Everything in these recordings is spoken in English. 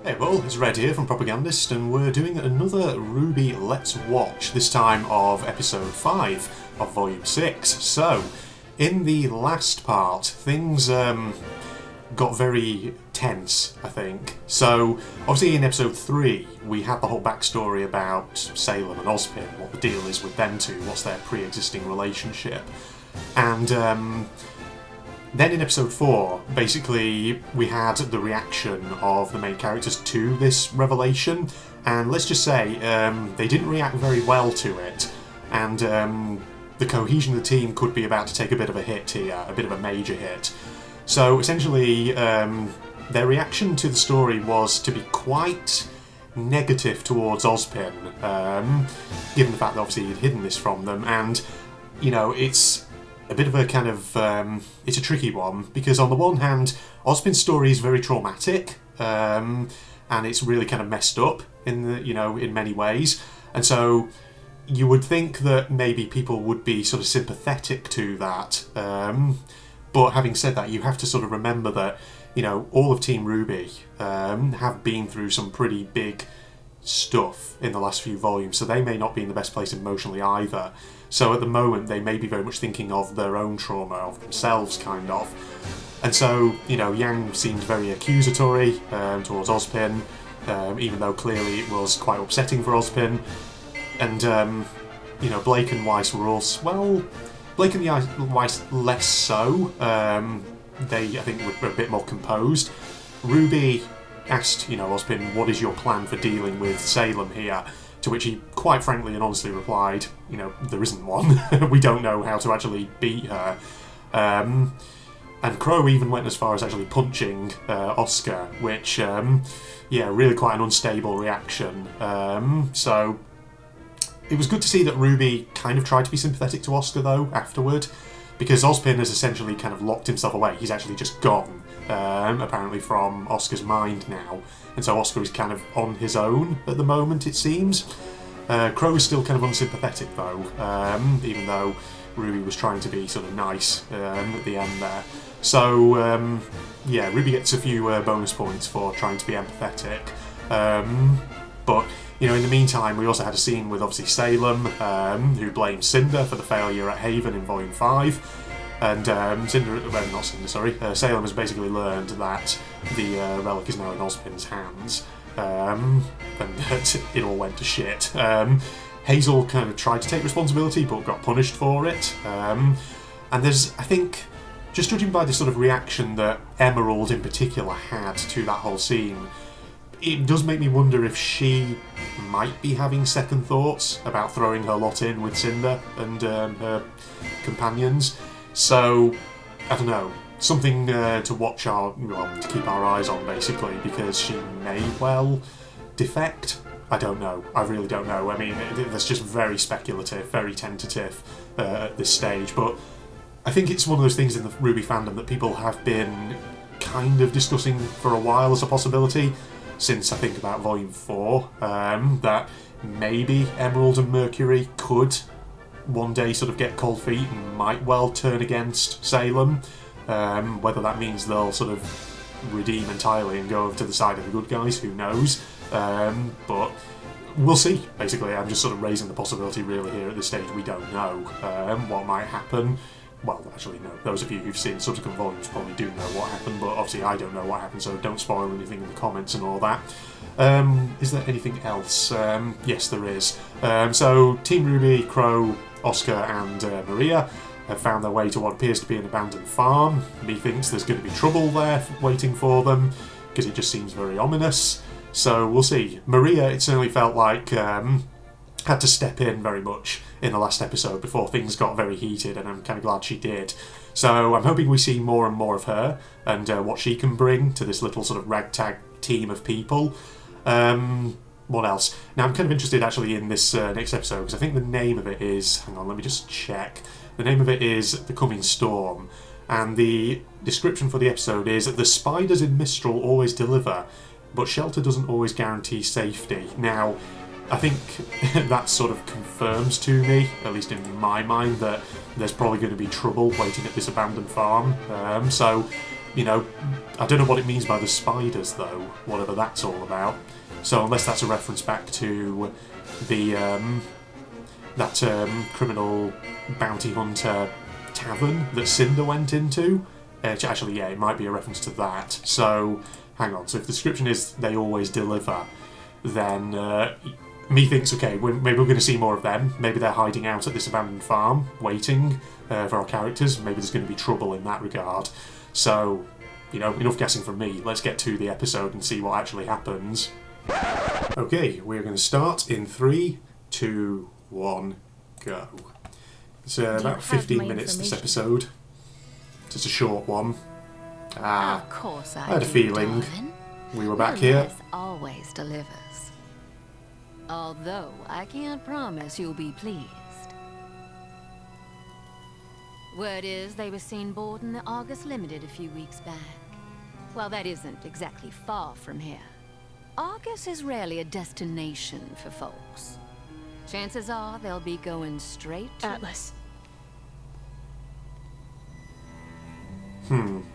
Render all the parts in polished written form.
Hey well, it's Red here from Propagandist, and we're doing another RWBY Let's Watch, this time of episode 5 of volume 6. So, in the last part, things got very tense, I think. So, obviously in episode 3, we had the whole backstory about Salem and Ozpin, what the deal is with them two, what's their pre-existing relationship. And then in episode 4, basically, we had the reaction of the main characters to this revelation, and let's just say, they didn't react very well to it, and the cohesion of the team could be about to take a bit of a hit here, a bit of a major hit. So essentially, their reaction to the story was to be quite negative towards Ozpin, given the fact that obviously he'd hidden this from them, and, you know, it's a bit of a kind of, it's a tricky one, because on the one hand, Ozpin's story is very traumatic, and it's really kind of messed up in many ways, and so you would think that maybe people would be sort of sympathetic to that, but having said that, you have to sort of remember that, you know, all of Team RWBY have been through some pretty big stuff in the last few volumes, so they may not be in the best place emotionally either. So at the moment, they may be very much thinking of their own trauma, of themselves, kind of. And so, you know, Yang seemed very accusatory towards Ozpin, even though clearly it was quite upsetting for Ozpin. And, you know, Blake and Weiss were also, well, Blake and Weiss less so. They, I think, were a bit more composed. RWBY asked, you know, Ozpin, what is your plan for dealing with Salem here? To which he quite frankly and honestly replied, you know, there isn't one. We don't know how to actually beat her. And Crow even went as far as actually punching Oscar, which, yeah, really quite an unstable reaction. So it was good to see that RWBY kind of tried to be sympathetic to Oscar, though, afterward, because Ozpin has essentially kind of locked himself away. He's actually just gone, apparently, from Oscar's mind now. And so Oscar is kind of on his own at the moment, it seems. Crow is still kind of unsympathetic, though, even though RWBY was trying to be sort of nice at the end there. So, yeah, RWBY gets a few bonus points for trying to be empathetic. But, you know, in the meantime, we also had a scene with, obviously, Salem, who blames Cinder for the failure at Haven in Volume 5. And Salem has basically learned that the relic is now in Ozpin's hands, and that it all went to shit. Hazel kind of tried to take responsibility, but got punished for it. And there's, I think, just judging by the sort of reaction that Emerald in particular had to that whole scene, it does make me wonder if she might be having second thoughts about throwing her lot in with Cinder and her companions. So, I don't know, something to watch to keep our eyes on, basically, because she may well defect. I don't know. I really don't know. I mean, that's just very speculative, very tentative at this stage, but I think it's one of those things in the RWBY fandom that people have been kind of discussing for a while as a possibility, since I think about Volume 4, that maybe Emerald and Mercury could one day sort of get cold feet and might well turn against Salem. Whether that means they'll sort of redeem entirely and go over to the side of the good guys, who knows? But we'll see, basically. I'm just sort of raising the possibility really here at this stage. We don't know what might happen. Well, actually, no. Those of you who've seen subsequent volumes probably do know what happened, but obviously I don't know what happened, so don't spoil anything in the comments and all that. Is there anything else? Yes, there is. So, Team RWBY, Crow, Oscar and Maria have found their way to what appears to be an abandoned farm. Methinks there's going to be trouble there waiting for them, because it just seems very ominous. So we'll see. Maria, it certainly felt like, had to step in very much in the last episode before things got very heated, and I'm kind of glad she did. So I'm hoping we see more and more of her, and what she can bring to this little sort of ragtag team of people. What else? Now, I'm kind of interested actually in this next episode, because I think the name of it is... Hang on, let me just check. The name of it is The Coming Storm, and the description for the episode is the spiders in Mistral always deliver, but shelter doesn't always guarantee safety. Now, I think that sort of confirms to me, at least in my mind, that there's probably going to be trouble waiting at this abandoned farm. So you know, I don't know what it means by the spiders, though, whatever that's all about. So unless that's a reference back to the criminal bounty hunter tavern that Cinder went into. Actually, yeah, it might be a reference to that. So, hang on. So if the description is they always deliver, then me thinks, okay, maybe we're going to see more of them. Maybe they're hiding out at this abandoned farm, waiting for our characters. Maybe there's going to be trouble in that regard. So, you know, enough guessing from me. Let's get to the episode and see what actually happens. Okay, we're going to start in 3, 2, 1, go. It's about 15 minutes this episode. It's a short one. Of course I had a feeling darling. we were back here. Always delivers. Although I can't promise you'll be pleased. Word is they were seen boarding the August Limited a few weeks back. Well, that isn't exactly far from here. Argus is rarely a destination for folks. Chances are they'll be going straight to Atlas.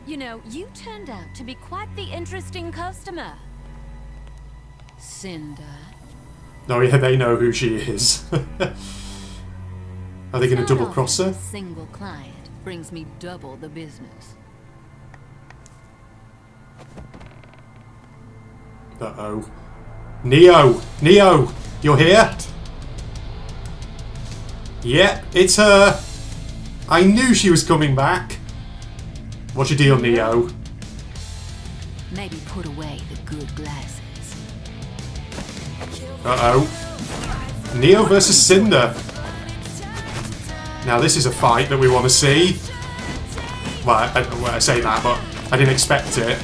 You know, you turned out to be quite the interesting customer. Cinder. Oh yeah, they know who she is. Are they going to double cross her? A single client brings me double the business. Uh-oh. Neo! Neo! You're here? Yep, it's her! I knew she was coming back! What's your deal, Neo? Maybe put away the good glasses. Uh-oh. Neo versus Cinder. Now this is a fight that we want to see. Well, I say that, but I didn't expect it.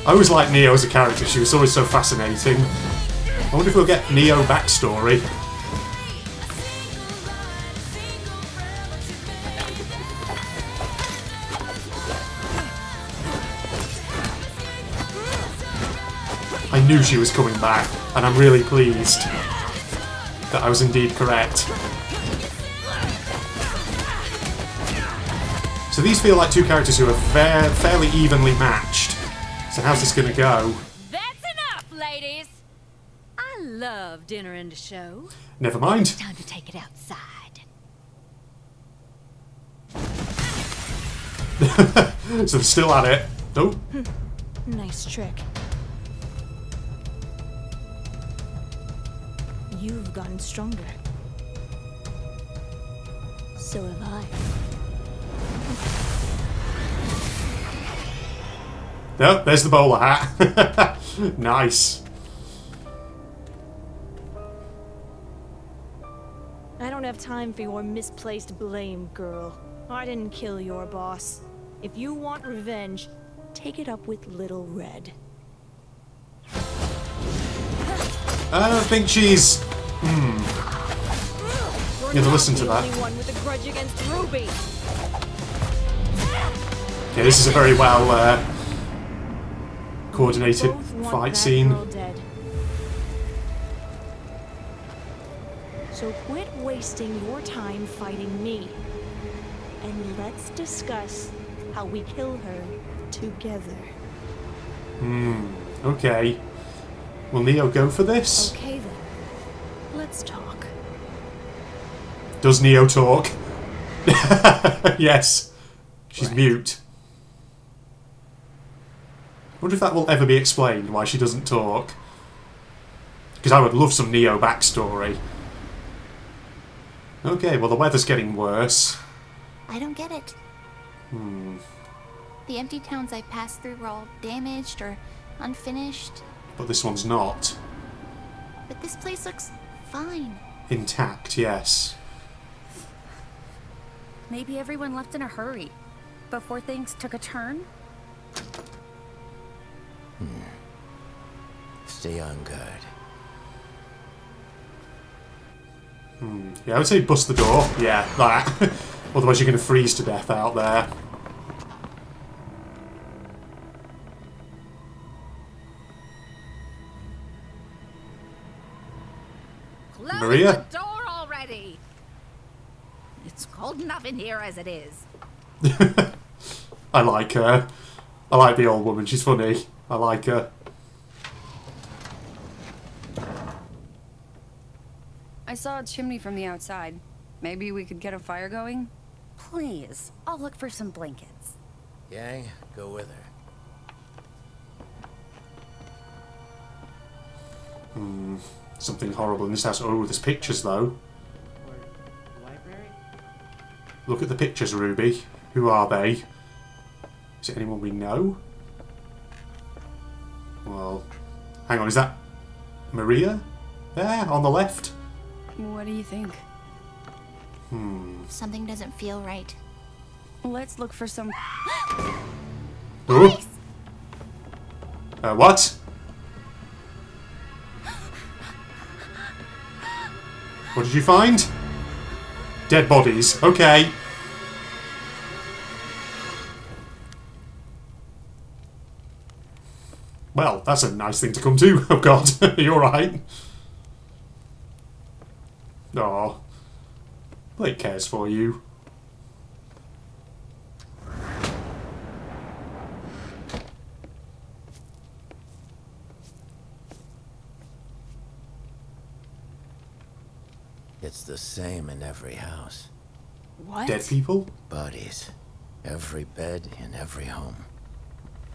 I always liked Neo as a character, she was always so fascinating. I wonder if we'll get Neo backstory. I knew she was coming back, and I'm really pleased that I was indeed correct. So these feel like two characters who are fairly evenly matched. So how's this gonna go? That's enough, ladies! I love dinner and a show. Never mind. It's time to take it outside. So they're still at it. Oh. Nice trick. You've gotten stronger. So have I. Oh, there's the bowler hat. Nice. I don't have time for your misplaced blame, girl. I didn't kill your boss. If you want revenge, take it up with Little Red. I don't think she's... You have to listen to that. Only one with a grudge against RWBY. Yeah, this is a very well coordinated Both want fight that scene. girl dead. So quit wasting your time fighting me. And let's discuss how we kill her together. Okay. Will Neo go for this? Okay then. Let's talk. Does Neo talk? Yes. She's mute. I wonder if that will ever be explained, why she doesn't talk. Because I would love some Neo backstory. Okay, well the weather's getting worse. I don't get it. The empty towns I passed through were all damaged or unfinished, But this one's not. but this place looks fine. Intact, yes. Maybe everyone left in a hurry before things took a turn? Stay on guard. Yeah, I would say bust the door. Yeah, that. Otherwise you're going to freeze to death out there. Close Maria? the door already! It's cold enough in here as it is. I like her. I like the old woman. She's funny. I like her. I saw a chimney from the outside. Maybe we could get a fire going? Please, I'll look for some blankets. Yang, go with her. Something horrible in this house. Oh, there's pictures though. Library? Look at the pictures, Ruby. Who are they? Is it anyone we know? Well, hang on. Is that Maria? There, on the left? What do you think? Something doesn't feel right. Let's look for some... Oh. What? What did you find? Dead bodies. Okay. Well, that's a nice thing to come to. Oh God, are you alright? Aw. Blake cares for you. It's the same in every house. What? Dead people? Bodies. Every bed in every home.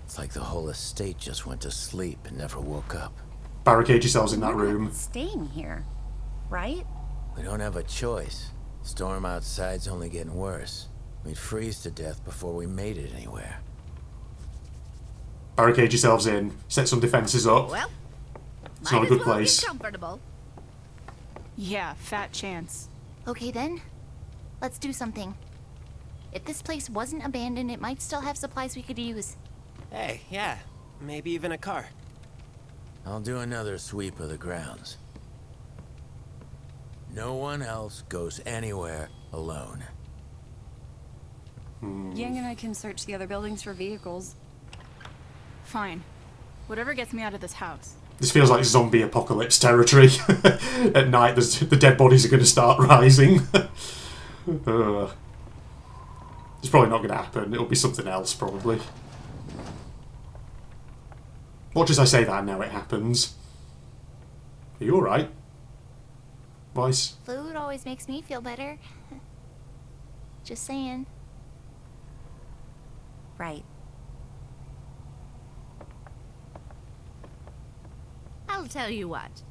It's like the whole estate just went to sleep and never woke up. Barricade yourselves in that We're not room. staying here, right? We don't have a choice. Storm outside's only getting worse. We'd freeze to death before we made it anywhere. Barricade yourselves in. Set some defences up. Well, It's not a might good as well place. be comfortable. Yeah, fat chance. Okay then, let's do something. If this place wasn't abandoned, it might still have supplies we could use. Hey, yeah. Maybe even a car. I'll do another sweep of the grounds. No one else goes anywhere alone. Yang and I can search the other buildings for vehicles. Fine. Whatever gets me out of this house. This feels like zombie apocalypse territory. At night, the dead bodies are going to start rising. It's probably not going to happen. It'll be something else, probably. Watch as I say that, now it happens. Are you alright? Voice? Food always makes me feel better. Just saying. Right. I'll tell you what.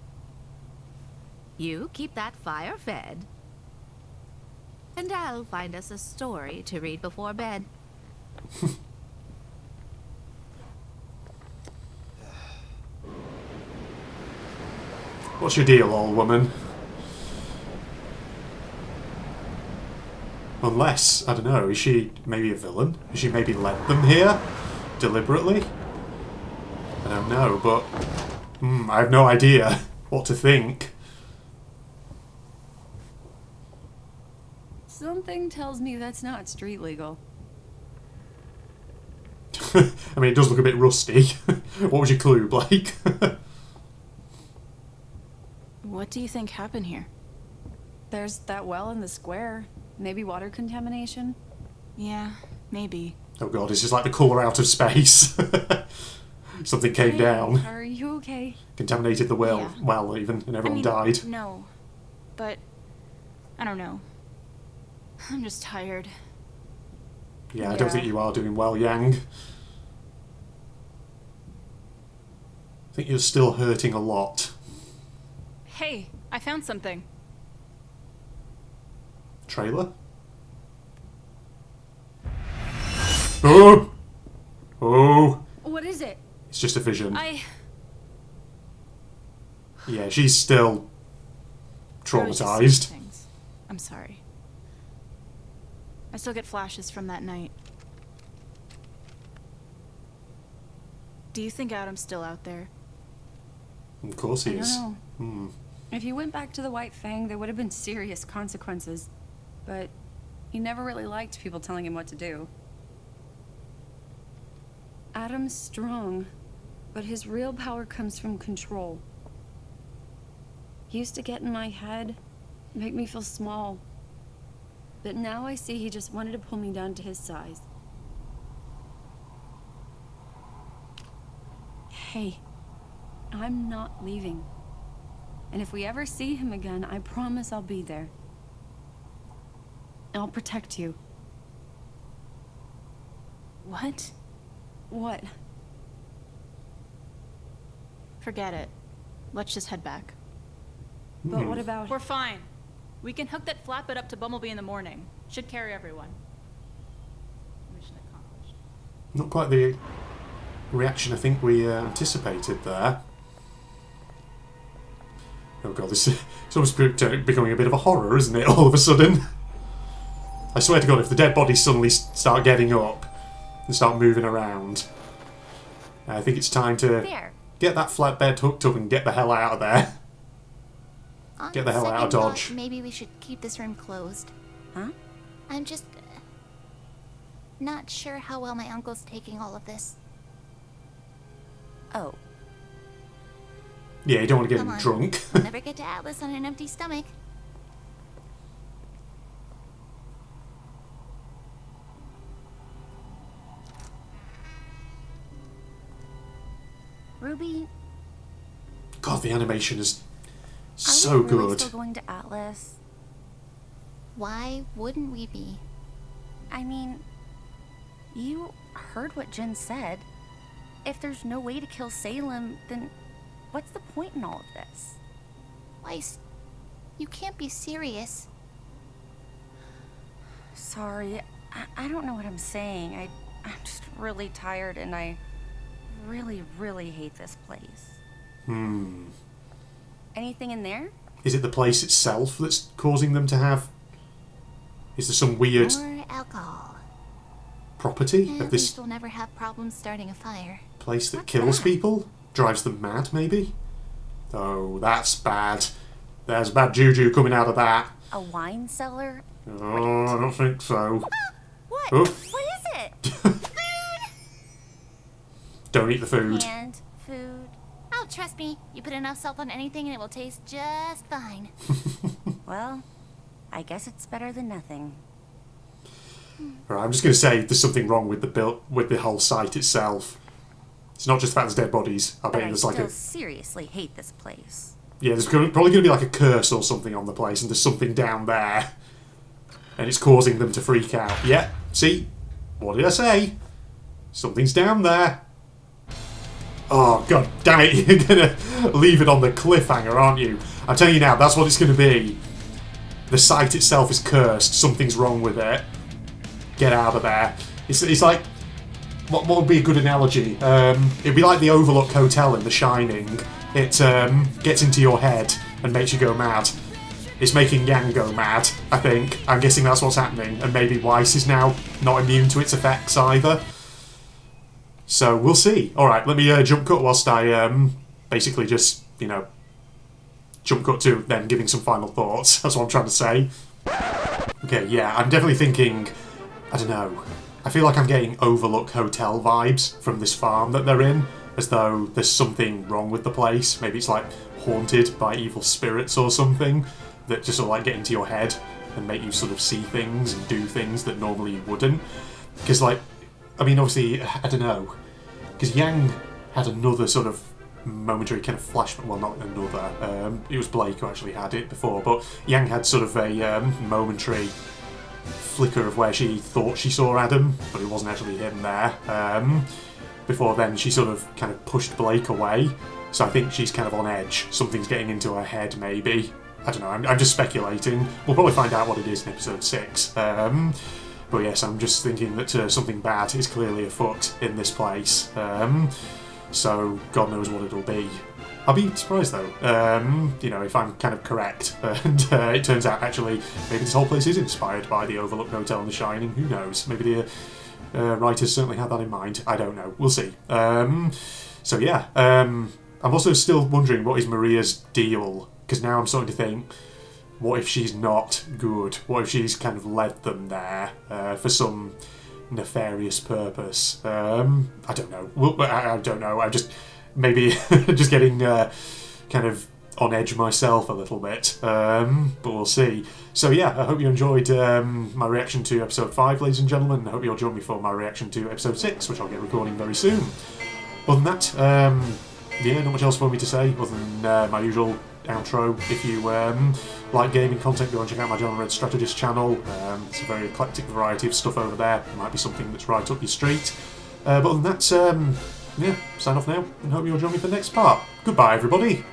You keep that fire fed. And I'll find us a story to read before bed. What's your deal, old woman? Unless, I don't know, is she maybe a villain? Has she maybe led them here? Deliberately? I don't know, but... I have no idea what to think. Something tells me that's not street legal. I mean, it does look a bit rusty. What was your clue, Blake? What do you think happened here? There's that well in the square. Maybe water contamination? Yeah, maybe. Oh God, it's just like the colour out of space. Something came down. Are you okay? Contaminated the well, Yeah. well even, and everyone I mean, died. No, but I don't know. I'm just tired. Yeah, I don't Yeah. think you are doing well, Yang. I think you're still hurting a lot. Hey, I found something. Trailer? Oh! Oh! What is it? It's just a vision. I Yeah, she's still was just saying traumatized. things. I'm sorry. I still get flashes from that night. Do you think Adam's still out there? Of course he I is. don't know. If you went back to the White Fang, there would have been serious consequences. But he never really liked people telling him what to do. Adam's strong, but his real power comes from control. He used to get in my head, make me feel small. But now I see he just wanted to pull me down to his size. Hey, I'm not leaving. And if we ever see him again, I promise I'll be there. I'll protect you. What? What? Forget it. Let's just head back. But what about... We're fine. We can hook that flatbed up to Bumblebee in the morning. Should carry everyone. Mission accomplished. Not quite the reaction I think we anticipated there. Oh god, it's almost becoming a bit of a horror, isn't it, all of a sudden? I swear to god, if the dead bodies suddenly start getting up and start moving around, I think it's time to get that flatbed hooked up and get the hell out of there. Get the hell out of Dodge. Maybe we should keep this room closed. Huh? I'm just not sure how well my uncle's taking all of this. Oh. Yeah, you don't want to get Come him on. drunk. We'll never get to Atlas on an empty stomach. Ruby, God, the animation is are so we really good. still going to Atlas? Why wouldn't we be? I mean, you heard what Jen said. If there's no way to kill Salem, then what's the point in all of this? Weiss, you can't be serious. Sorry, I don't know what I'm saying. I'm just really tired and I really, really hate this place. Anything in there? Is it the place itself that's causing them to have... Is there some weird More alcohol. property At of least this we'll never have problems starting a fire. place that What's kills that? people? Drives them mad, maybe? Oh, that's bad. There's bad juju coming out of that. A wine cellar? Oh, I don't think so. What? Oh. What is it? Don't eat the food. And food. Oh, trust me, you put enough salt on anything and it will taste just fine. Well, I guess it's better than nothing. Alright, I'm just going to say there's something wrong with the whole site itself. It's not just the fact there's dead bodies. I But bet I there's still like a... seriously hate this place. Yeah, there's probably going to be like a curse or something on the place, and there's something down there. And it's causing them to freak out. Yeah, see? What did I say? Something's down there. Oh, god damn it, you're going to leave it on the cliffhanger, aren't you? I'm telling you now, that's what it's going to be. The site itself is cursed, something's wrong with it. Get out of there. It's like... What would be a good analogy? It'd be like the Overlook Hotel in The Shining. It gets into your head and makes you go mad. It's making Yang go mad, I think. I'm guessing that's what's happening. And maybe Weiss is now not immune to its effects either. So, we'll see. Alright, let me jump cut whilst I basically just, you know, jump cut to them giving some final thoughts. That's what I'm trying to say. Okay, yeah, I'm definitely thinking... I don't know. I feel like I'm getting Overlook Hotel vibes from this farm that they're in, as though there's something wrong with the place. Maybe it's like haunted by evil spirits or something that just sort of like get into your head and make you sort of see things and do things that normally you wouldn't. Because like, I mean obviously, I don't know, because Yang had another sort of momentary kind of flashback, well not another, it was Blake who actually had it before, but Yang had sort of a momentary flicker of where she thought she saw Adam, but it wasn't actually him there. Before then, she sort of kind of pushed Blake away, so I think she's kind of on edge. Something's getting into her head, maybe. I don't know, I'm just speculating. We'll probably find out what it is in episode 6. But yes, I'm just thinking that something bad is clearly afoot in this place. So, God knows what it'll be. I'll be surprised though, you know, if I'm kind of correct, and it turns out actually maybe this whole place is inspired by the Overlook Hotel in The Shining, who knows, maybe the writers certainly had that in mind, I don't know, we'll see. So yeah, I'm also still wondering what is Maria's deal, because now I'm starting to think, what if she's not good? What if she's kind of led them there for some nefarious purpose? I don't know, I don't know, I'm just... Maybe just getting kind of on edge myself a little bit, but we'll see. So yeah, I hope you enjoyed my reaction to episode 5, ladies and gentlemen. I hope you'll join me for my reaction to episode 6, which I'll get recording very soon. Other than that, yeah, not much else for me to say other than my usual outro. If you like gaming content, go and check out my John Red Strategist channel. It's a very eclectic variety of stuff over there. It might be something that's right up your street. But other than that, yeah, sign off now and hope you'll join me for the next part. Goodbye, everybody.